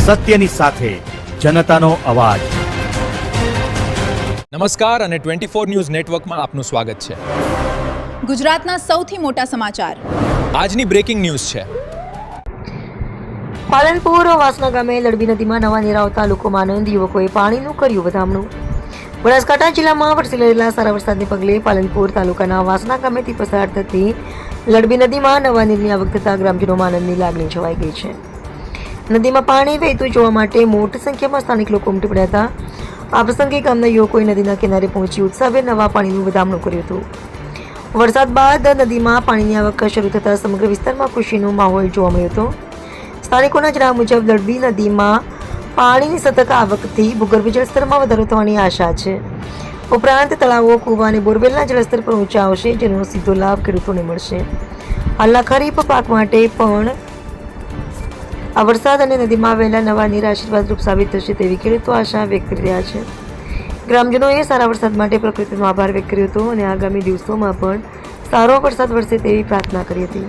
સત્યની સાથે જનતાનો અવાજ। નમસ્કાર અને 24 ન્યૂઝ નેટવર્કમાં આપનું સ્વાગત છે। ગુજરાતના સૌથી મોટા સમાચાર આજની બ્રેકિંગ ન્યૂઝ છે। પાલનપુર વાસણા ગામે લડબી નદીમાં નવા નીર આવતા લોકોમાં આનંદ, યુવકોએ પાણીનું કર્યું વધામણું। બનાસકાંઠા જિલ્લામાં વરસી રહેલા સારા વરસાદને પગલે પાલનપુર તાલુકાના વાસણા ગામેથી પસાર થતી લડબી નદીમાં નવા નીરની આવક થતાં ગ્રામજનોમાં આનંદની લાગણી છવાઈ ગઈ છે। નદીમાં પાણી વહેતું જોવા માટે મોટી સંખ્યામાં સ્થાનિક લોકો ઉમટી પડ્યા હતા। આ પ્રસંગે ગામના યુવકોએ નદીના કિનારે પહોંચી ઉત્સાહભેર નવા પાણીનું વધામણું કર્યું હતું। વરસાદ બાદ નદીમાં પાણીની આવક શરૂ થતાં સમગ્ર વિસ્તારમાં ખુશીનો માહોલ જોવા મળ્યો હતો। સ્થાનિકોના જણાવ્યા મુજબ લડબી નદીમાં પાણીની સતત આવકથી ભૂગર્ભ જળસ્તરમાં વધારો થવાની આશા છે। ઉપરાંત તળાવો, કૂવા અને બોરવેલના જળસ્તર પણ ઊંચા આવશે, જેનો સીધો લાભ ખેડૂતોને મળશે। હાલના ખરીફ પાક માટે પણ આ વરસાદ અને નદીમાં આવેલા નવા નીર આશીર્વાદરૂપ સાબિત થશે તેવી ખેડૂતો આશા વ્યક્ત કરી રહ્યા છે। ગ્રામજનોએ સારા વરસાદ માટે પ્રકૃતિનો આભાર વ્યક્ત કર્યો હતો અને આગામી દિવસોમાં પણ સારો વરસાદ વરસે તેવી પ્રાર્થના કરી હતી।